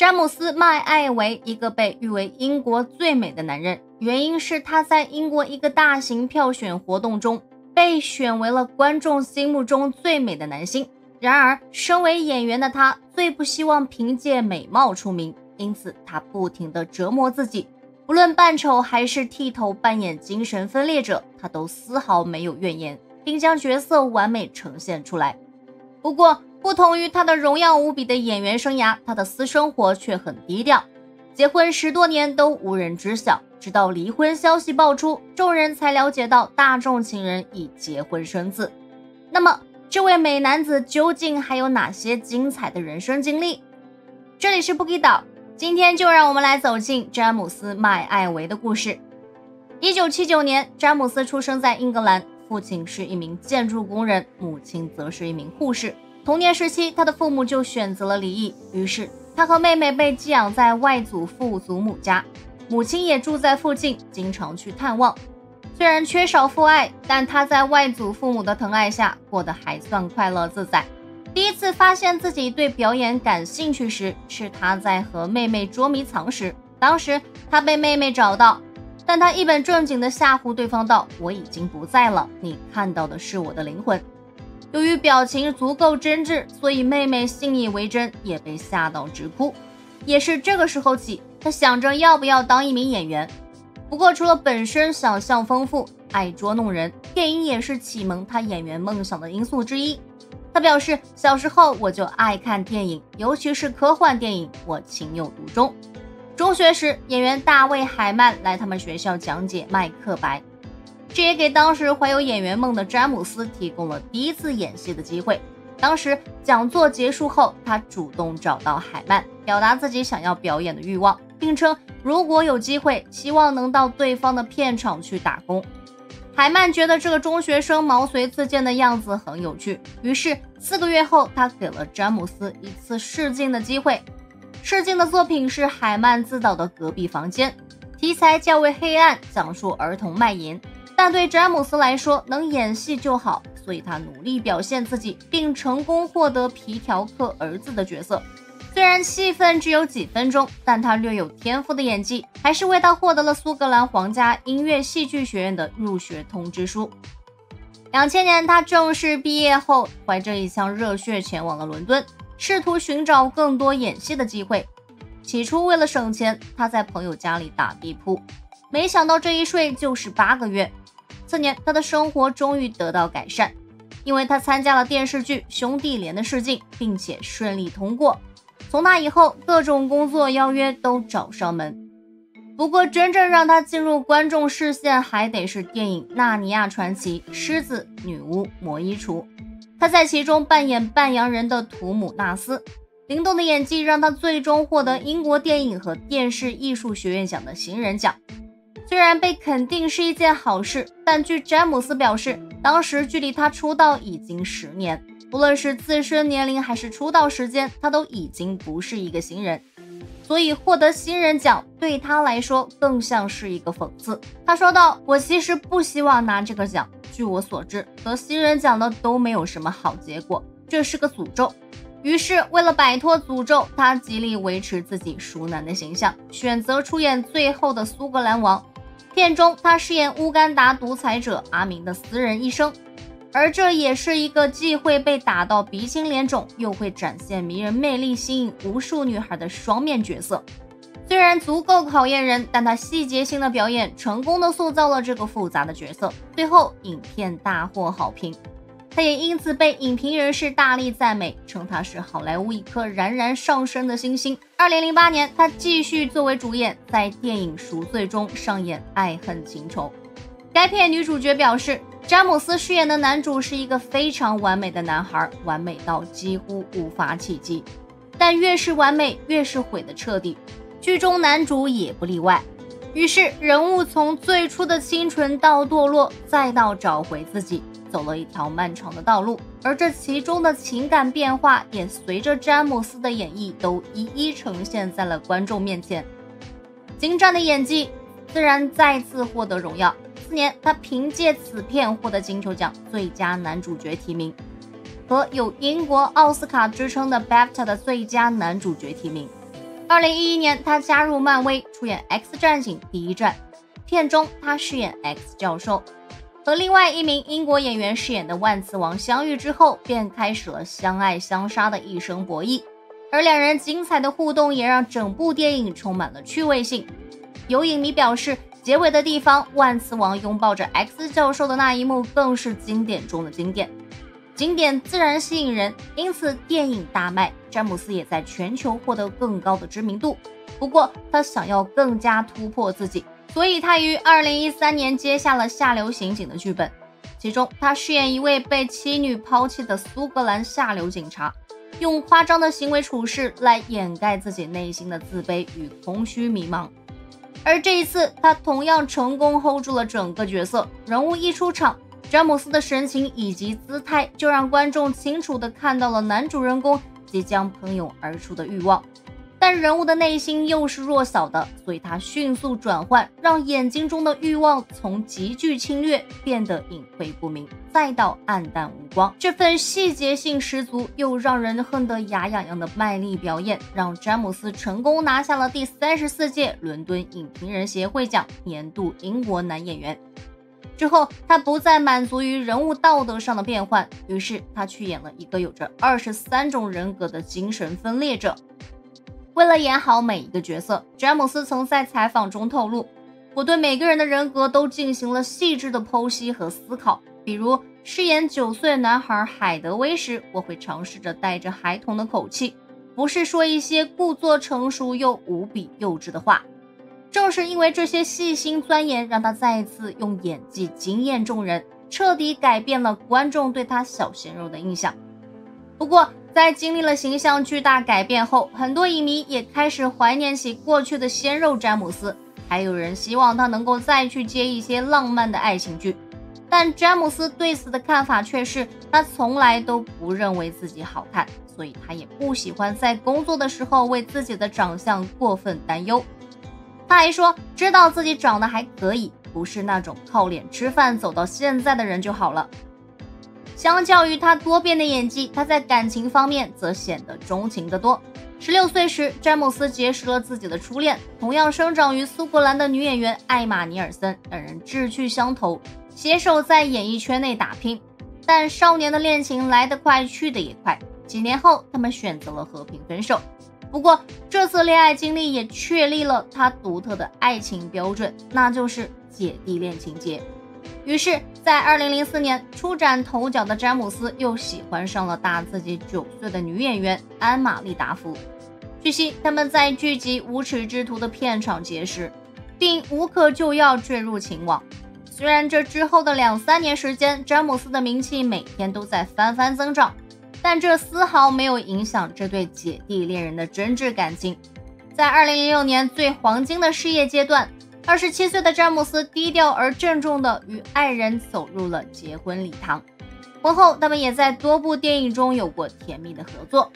詹姆斯·麦艾维，一个被誉为英国最美的男人，原因是他在英国一个大型票选活动中被选为了观众心目中最美的男星。然而，身为演员的他最不希望凭借美貌出名，因此他不停地折磨自己，不论扮丑还是剃头扮演精神分裂者，他都丝毫没有怨言，并将角色完美呈现出来。不过，不同于他的荣耀无比的演员生涯，他的私生活却很低调，结婚10多年都无人知晓，直到离婚消息爆出，众人才了解到大众情人已结婚生子。那么，这位美男子究竟还有哪些精彩的人生经历？这里是不给岛，今天就让我们来走进詹姆斯·麦艾维的故事。1979年，詹姆斯出生在英格兰，父亲是一名建筑工人，母亲则是一名护士。童年时期，他的父母就选择了离异，于是他和妹妹被寄养在外祖父祖母家，母亲也住在附近，经常去探望。虽然缺少父爱，但他在外祖父母的疼爱下过得还算快乐自在。第一次发现自己对表演感兴趣时，是他在和妹妹捉迷藏时。当时他被妹妹找到，但他一本正经地吓唬对方道：“我已经不在了，你看到的是我的灵魂。”由于表情足够真挚，所以妹妹信以为真，也被吓到直哭。也是这个时候起，他想着要不要当一名演员。不过除了本身想象丰富，爱捉弄人，电影也是启蒙他演员梦想的因素之一。他表示，小时候我就爱看电影，尤其是科幻电影，我情有独钟。中学时，演员大卫·海曼来他们学校讲解麦克白，这也给当时怀有演员梦的詹姆斯提供了第一次演戏的机会。当时讲座结束后，他主动找到海曼，表达自己想要表演的欲望，并称如果有机会，希望能到对方的片场去打工。海曼觉得这个中学生毛遂自荐的样子很有趣，于是4个月后，他给了詹姆斯一次试镜的机会。试镜的作品是海曼自导的《隔壁房间》，题材较为黑暗，讲述儿童卖淫，但对詹姆斯来说，能演戏就好，所以他努力表现自己，并成功获得皮条客儿子的角色。虽然戏份只有几分钟，但他略有天赋的演技还是为他获得了苏格兰皇家音乐戏剧学院的入学通知书。2000年，他正式毕业后，怀着一腔热血前往了伦敦，试图寻找更多演戏的机会。起初为了省钱，他在朋友家里打地铺，没想到这一睡就是8个月。次年，他的生活终于得到改善，因为他参加了电视剧《兄弟连》的试镜，并且顺利通过。从那以后，各种工作邀约都找上门。不过真正让他进入观众视线，还得是电影《纳尼亚传奇》狮子、女巫、魔衣橱。他在其中扮演半洋人的图姆纳斯，灵动的演技让他最终获得英国电影和电视艺术学院奖的新人奖。虽然被肯定是一件好事，但据詹姆斯表示，当时距离他出道已经10年，不论是自身年龄还是出道时间，他都已经不是一个新人，所以获得新人奖对他来说更像是一个讽刺。他说道：“我其实不希望拿这个奖，据我所知，得新人奖的都没有什么好结果，这是个诅咒。”于是为了摆脱诅咒，他极力维持自己熟男的形象，选择出演最后的苏格兰王。片中他饰演乌干达独裁者阿明的私人医生，而这也是一个既会被打到鼻青脸肿，又会展现迷人魅力吸引无数女孩的双面角色。虽然足够考验人，但他细节性的表演成功的塑造了这个复杂的角色，最后影片大获好评。他也因此被影评人士大力赞美，称他是好莱坞一颗冉冉上升的新星。2008年，他继续作为主演，在电影《赎罪》中上演爱恨情仇。该片女主角表示，詹姆斯饰演的男主是一个非常完美的男孩，完美到几乎无法企及，但越是完美，越是毁得彻底。剧中男主也不例外。于是人物从最初的清纯到堕落，再到找回自己，走了一条漫长的道路，而这其中的情感变化也随着詹姆斯的演绎都一一呈现在了观众面前。精湛的演技自然再次获得荣耀。4年，他凭借此片获得金球奖最佳男主角提名和有英国奥斯卡之称的 BAFTA 的最佳男主角提名。2011年，他加入漫威，出演《X 战警：第一战》，片中他饰演 X 教授，和另外一名英国演员饰演的万磁王相遇之后，便开始了相爱相杀的一生博弈。而两人精彩的互动也让整部电影充满了趣味性。有影迷表示，结尾的地方万磁王拥抱着 X 教授的那一幕更是经典中的经典。经典自然吸引人，因此电影大卖，詹姆斯也在全球获得更高的知名度。不过他想要更加突破自己，所以他于2013年接下了下流刑警的剧本，其中他饰演一位被妻女抛弃的苏格兰下流警察，用夸张的行为处事来掩盖自己内心的自卑与空虚迷茫。而这一次他同样成功 hold 住了整个角色，人物一出场，詹姆斯的神情以及姿态就让观众清楚地看到了男主人公即将喷涌而出的欲望，但人物的内心又是弱小的，所以他迅速转换，让眼睛中的欲望从极具侵略变得隐晦不明，再到黯淡无光。这份细节性十足又让人恨得牙痒痒的卖力表演，让詹姆斯成功拿下了第34届伦敦影评人协会奖年度英国男演员。之后他不再满足于人物道德上的变换，于是他去演了一个有着23种人格的精神分裂者。为了演好每一个角色，詹姆斯曾在采访中透露，我对每个人的人格都进行了细致的剖析和思考。比如饰演9岁男孩海德威时，我会尝试着带着孩童的口气，不是说一些故作成熟又无比幼稚的话。正是因为这些细心钻研，让他再一次用演技惊艳众人，彻底改变了观众对他小鲜肉的印象。不过在经历了形象巨大改变后，很多影迷也开始怀念起过去的鲜肉詹姆斯，还有人希望他能够再去接一些浪漫的爱情剧。但詹姆斯对此的看法却是，他从来都不认为自己好看，所以他也不喜欢在工作的时候为自己的长相过分担忧。他还说，知道自己长得还可以，不是那种靠脸吃饭走到现在的人就好了。相较于他多变的演技，他在感情方面则显得钟情得多。16岁时，詹姆斯结识了自己的初恋，同样生长于苏格兰的女演员艾玛尼尔森，两人志趣相投，携手在演艺圈内打拼。但少年的恋情来得快去得也快，几年后他们选择了和平分手。不过这次恋爱经历也确立了他独特的爱情标准，那就是姐弟恋情节。于是在2004年初展头角的詹姆斯又喜欢上了大自己9岁的女演员安玛丽达芙。据悉他们在剧集《无耻之徒》的片场结识，并无可救药坠入情网。虽然这之后的2-3年时间，詹姆斯的名气每天都在翻番增长，但这丝毫没有影响这对姐弟恋人的真挚感情。在2006年最黄金的事业阶段，27岁的詹姆斯低调而郑重地与爱人走入了结婚礼堂。婚后他们也在多部电影中有过甜蜜的合作。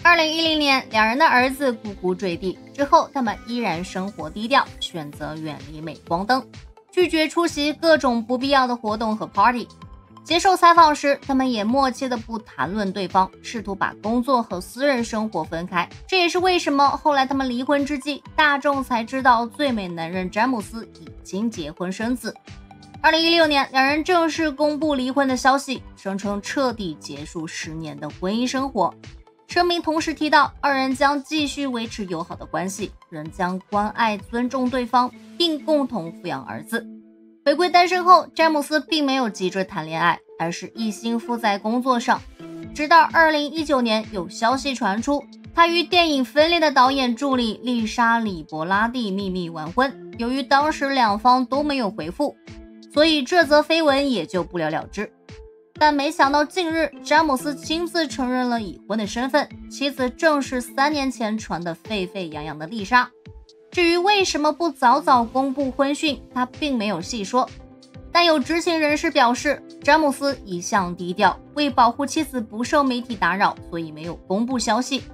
2010年两人的儿子咕咕坠地之后，他们依然生活低调，选择远离镁光灯，拒绝出席各种不必要的活动和 party。接受采访时，他们也默契地不谈论对方，试图把工作和私人生活分开。这也是为什么后来他们离婚之际，大众才知道最美男人詹姆斯已经结婚生子。2016年，两人正式公布离婚的消息，声称彻底结束10年的婚姻生活。声明同时提到，二人将继续维持友好的关系，仍将关爱尊重对方，并共同抚养儿子。回归单身后，詹姆斯并没有急着谈恋爱，而是一心扑在工作上。直到2019年有消息传出，他与电影《分裂》的导演助理丽莎·里伯拉蒂秘密完婚，由于当时两方都没有回复，所以这则绯闻也就不了了之。但没想到近日，詹姆斯亲自承认了已婚的身份，妻子正是3年前传得沸沸扬扬的丽莎。至于为什么不早早公布婚讯，他并没有细说。但有知情人士表示，詹姆斯一向低调，为保护妻子不受媒体打扰，所以没有公布消息。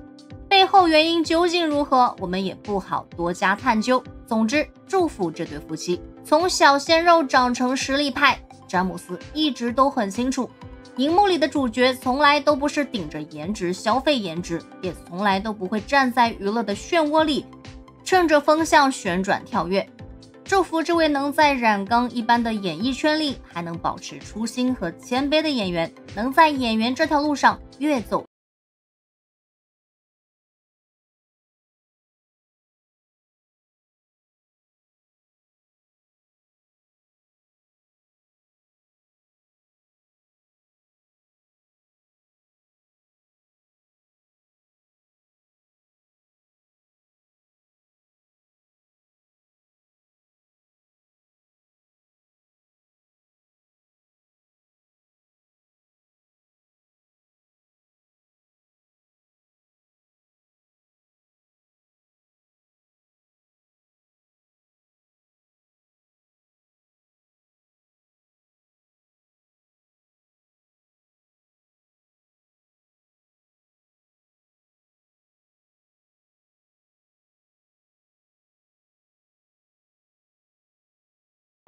背后原因究竟如何，我们也不好多加探究。总之，祝福这对夫妻从小鲜肉长成实力派。詹姆斯一直都很清楚，荧幕里的主角从来都不是顶着颜值消费颜值，也从来都不会站在娱乐的漩涡里趁着风向旋转跳跃。祝福这位能在染缸一般的演艺圈里还能保持初心和谦卑的演员，能在演员这条路上越走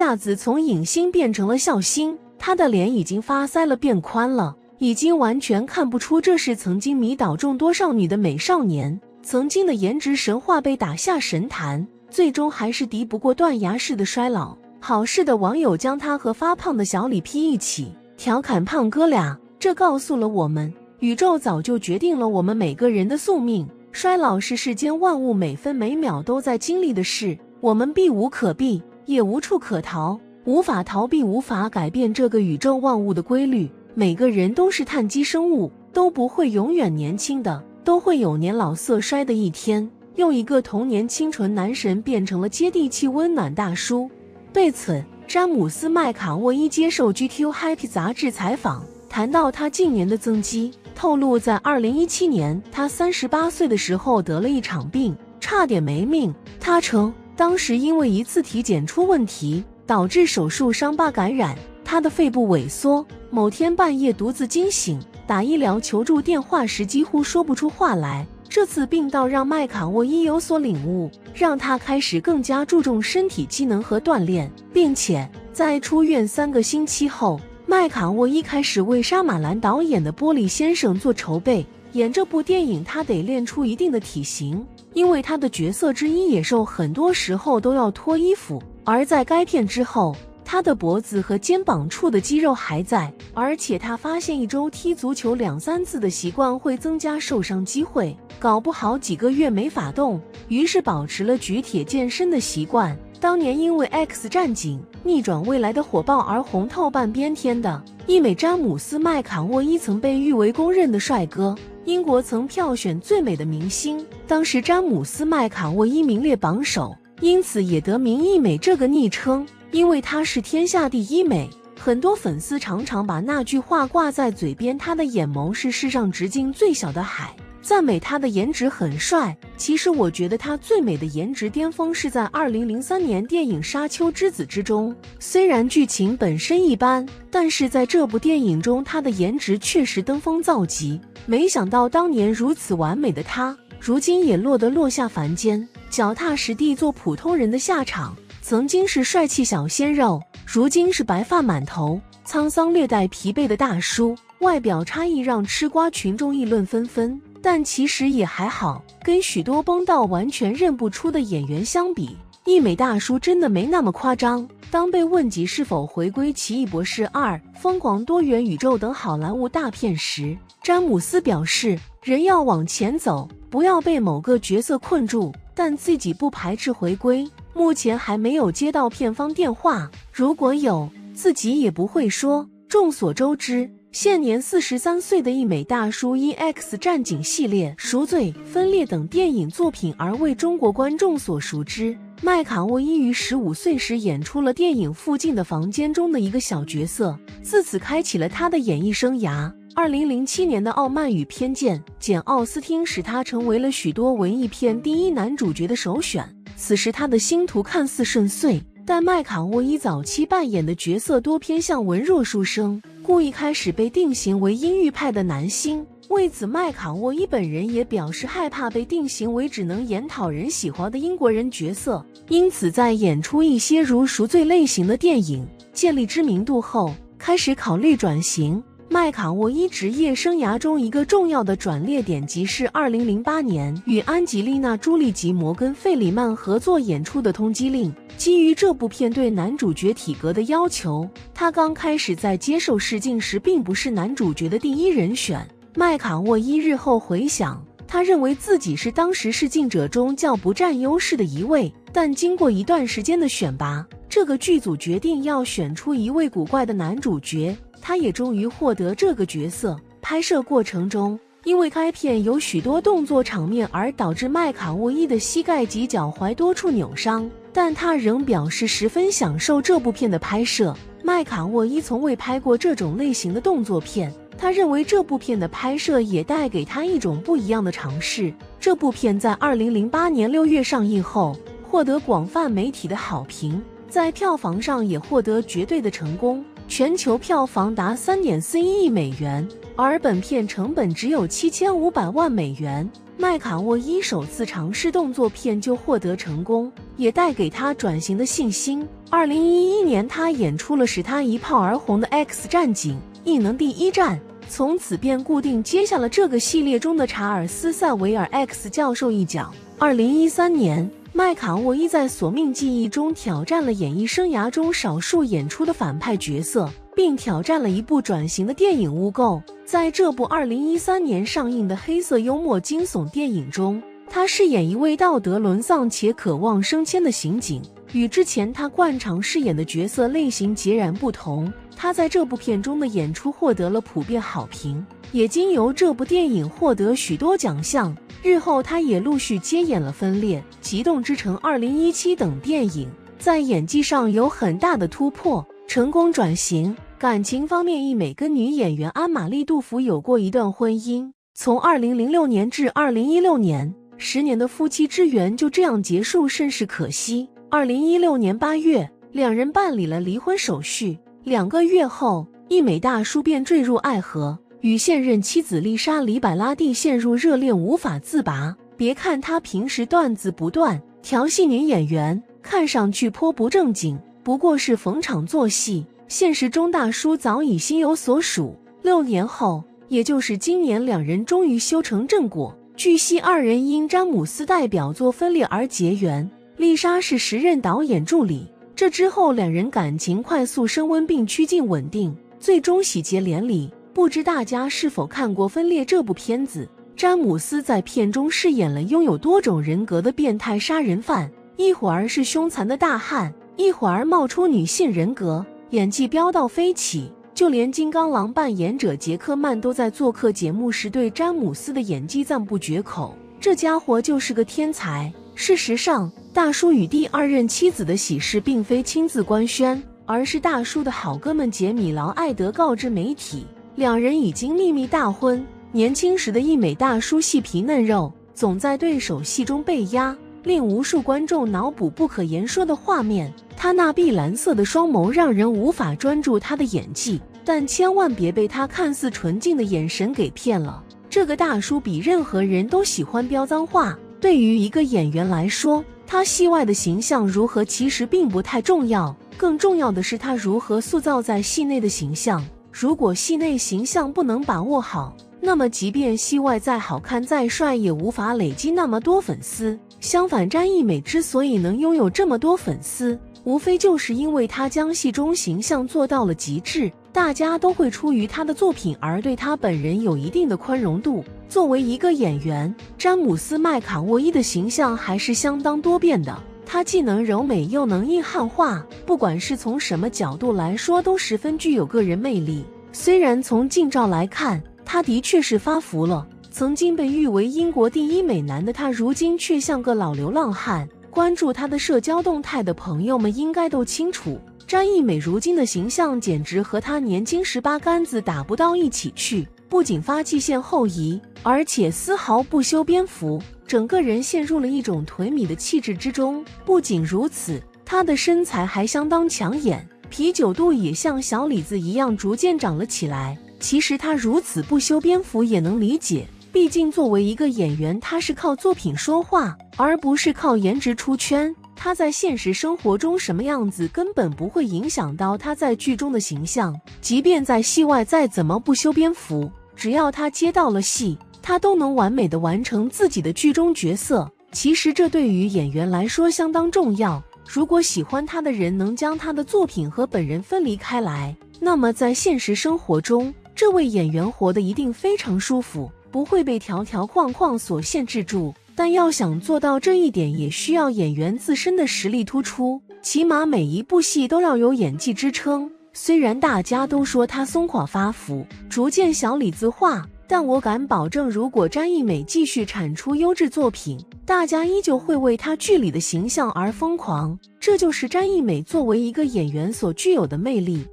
下子从影星变成了笑星，他的脸已经发腮了，变宽了，已经完全看不出这是曾经迷倒众多少女的美少年。曾经的颜值神话被打下神坛，最终还是敌不过断崖式的衰老。好事的网友将他和发胖的小李 P 一起调侃胖哥俩，这告诉了我们，宇宙早就决定了我们每个人的宿命，衰老是世间万物每分每秒都在经历的事，我们避无可避，也无处可逃，无法逃避，无法改变这个宇宙万物的规律。每个人都是碳基生物，都不会永远年轻的，都会有年老色衰的一天。用一个童年清纯男神变成了接地气温暖大叔。对此，詹姆斯·麦卡沃伊接受 GQ Happy 杂志采访，谈到他近年的增肌，透露在2017年他38岁的时候得了一场病，差点没命。他称当时因为一次体检出问题，导致手术伤疤感染，他的肺部萎缩。某天半夜独自惊醒，打医疗求助电话时几乎说不出话来。这次病倒让麦卡沃伊有所领悟，让他开始更加注重身体机能和锻炼，并且在出院3个星期后，麦卡沃伊开始为沙马兰导演的《玻璃先生》做筹备。演这部电影他得练出一定的体型，因为他的角色之一野兽很多时候都要脱衣服，而在该片之后，他的脖子和肩膀处的肌肉还在，而且他发现一周踢足球2-3次的习惯会增加受伤机会，搞不好几个月没法动，于是保持了举铁健身的习惯。当年因为 X 战警逆转未来的火爆而红透半边天的裔美詹姆斯·麦卡沃伊曾被誉为公认的帅哥，英国曾票选最美的明星，当时詹姆斯·麦卡沃伊名列榜首，因此也得名裔美这个昵称。因为她是天下第一美，很多粉丝常常把那句话挂在嘴边，她的眼眸是世上直径最小的海，赞美她的颜值很帅。其实我觉得她最美的颜值巅峰是在2003年电影《沙丘之子》之中，虽然剧情本身一般，但是在这部电影中她的颜值确实登峰造极。没想到当年如此完美的她，如今也落下凡间，脚踏实地做普通人的下场。曾经是帅气小鲜肉，如今是白发满头、沧桑略带疲惫的大叔，外表差异让吃瓜群众议论纷纷，但其实也还好，跟许多崩到完全认不出的演员相比，裔美大叔真的没那么夸张。当被问及是否回归《奇异博士2》、疯狂多元宇宙等好莱坞大片时，詹姆斯表示，人要往前走，不要被某个角色困住，但自己不排斥回归。目前还没有接到片方电话，如果有，自己也不会说。众所周知，现年43岁的裔美大叔因 X 战警系列、赎罪、分裂等电影作品而为中国观众所熟知。麦卡沃伊于15岁时演出了电影《附近的房间》中的一个小角色，自此开启了他的演艺生涯。2007年的《傲慢与偏见》，简·奥斯汀使他成为了许多文艺片第一男主角的首选。此时他的星途看似顺遂，但麦卡沃伊早期扮演的角色多偏向文弱书生，故一开始被定型为阴郁派的男星。为此，麦卡沃伊本人也表示害怕被定型为只能演讨人喜欢的英国人角色，因此在演出一些如赎罪类型的电影建立知名度后，开始考虑转型。麦卡沃伊职业生涯中一个重要的转捩点即是2008年与安吉丽娜·朱莉及摩根·费里曼合作演出的《通缉令》。基于这部片对男主角体格的要求，他刚开始在接受试镜时并不是男主角的第一人选。麦卡沃伊日后回想，他认为自己是当时试镜者中较不占优势的一位，但经过一段时间的选拔，这个剧组决定要选出一位古怪的男主角，他也终于获得这个角色。拍摄过程中，因为该片有许多动作场面而导致麦卡沃伊的膝盖及脚踝多处扭伤，但他仍表示十分享受这部片的拍摄。麦卡沃伊从未拍过这种类型的动作片，他认为这部片的拍摄也带给他一种不一样的尝试。这部片在2008年6月上映后，获得广泛媒体的好评，在票房上也获得绝对的成功，全球票房达 3.41 亿美元，而本片成本只有7500万美元。麦卡沃伊首次尝试动作片就获得成功，也带给他转型的信心。2011年，他演出了使他一炮而红的 X 战警：异能第一战，从此便固定接下了这个系列中的查尔斯·塞维尔 X 教授一角。2013年，麦卡沃伊在《索命记忆》中挑战了演艺生涯中少数演出的反派角色，并挑战了一部转型的电影《污垢》。在这部2013年上映的黑色幽默惊悚电影中，他饰演一位道德沦丧且渴望升迁的刑警，与之前他惯常饰演的角色类型截然不同。他在这部片中的演出获得了普遍好评，也经由这部电影获得许多奖项。日后他也陆续接演了《分裂》《极冻之城2017》等电影，在演技上有很大的突破，成功转型。感情方面，一美跟女演员安玛丽·杜芙有过一段婚姻，从2006年至2016年，10年的夫妻之缘就这样结束，甚是可惜。2016年8月，两人办理了离婚手续。2个月后，一美大叔便坠入爱河，与现任妻子丽莎·里百拉蒂陷入热恋无法自拔。别看他平时段子不断，调戏女演员，看上去颇不正经，不过是逢场作戏。现实中大叔早已心有所属。6年后，也就是今年，两人终于修成正果。据悉，二人因詹姆斯代表作《分裂》而结缘，丽莎是时任导演助理。这之后，两人感情快速升温并趋近稳定，最终喜结连理。不知大家是否看过《分裂》这部片子？詹姆斯在片中饰演了拥有多种人格的变态杀人犯，一会儿是凶残的大汉，一会儿冒出女性人格，演技飙到飞起。就连金刚狼扮演者杰克曼都在做客节目时对詹姆斯的演技赞不绝口，这家伙就是个天才。事实上，大叔与第二任妻子的喜事并非亲自官宣，而是大叔的好哥们杰米·劳埃德告知媒体，两人已经秘密大婚。年轻时的一美大叔细皮嫩肉，总在对手戏中被压，令无数观众脑补不可言说的画面。他那碧蓝色的双眸让人无法专注他的演技，但千万别被他看似纯净的眼神给骗了。这个大叔比任何人都喜欢飙脏话，对于一个演员来说，他戏外的形象如何其实并不太重要，更重要的是他如何塑造在戏内的形象。如果戏内形象不能把握好，那么即便戏外再好看再帅，也无法累积那么多粉丝。相反，詹一美之所以能拥有这么多粉丝，无非就是因为他将戏中形象做到了极致，大家都会出于他的作品而对他本人有一定的宽容度。作为一个演员，詹姆斯·麦卡沃伊的形象还是相当多变的，他既能柔美又能硬汉化，不管是从什么角度来说都十分具有个人魅力。虽然从近照来看，他的确是发福了，曾经被誉为英国第一美男的他，如今却像个老流浪汉。关注他的社交动态的朋友们应该都清楚，詹一美如今的形象简直和他年轻时八竿子打不到一起去，不仅发际线后移，而且丝毫不修边幅，整个人陷入了一种颓靡的气质之中。不仅如此，他的身材还相当抢眼，啤酒肚也像小李子一样逐渐长了起来。其实他如此不修边幅也能理解，毕竟作为一个演员，他是靠作品说话，而不是靠颜值出圈。她在现实生活中什么样子根本不会影响到她在剧中的形象，即便在戏外再怎么不修边幅，只要她接到了戏，她都能完美的完成自己的剧中角色。其实这对于演员来说相当重要，如果喜欢他的人能将他的作品和本人分离开来，那么在现实生活中，这位演员活得一定非常舒服，不会被条条框框所限制住。但要想做到这一点，也需要演员自身的实力突出，起码每一部戏都要有演技支撑。虽然大家都说他松垮发福，逐渐小李子化，但我敢保证，如果詹艺美继续产出优质作品，大家依旧会为她剧里的形象而疯狂。这就是詹艺美作为一个演员所具有的魅力。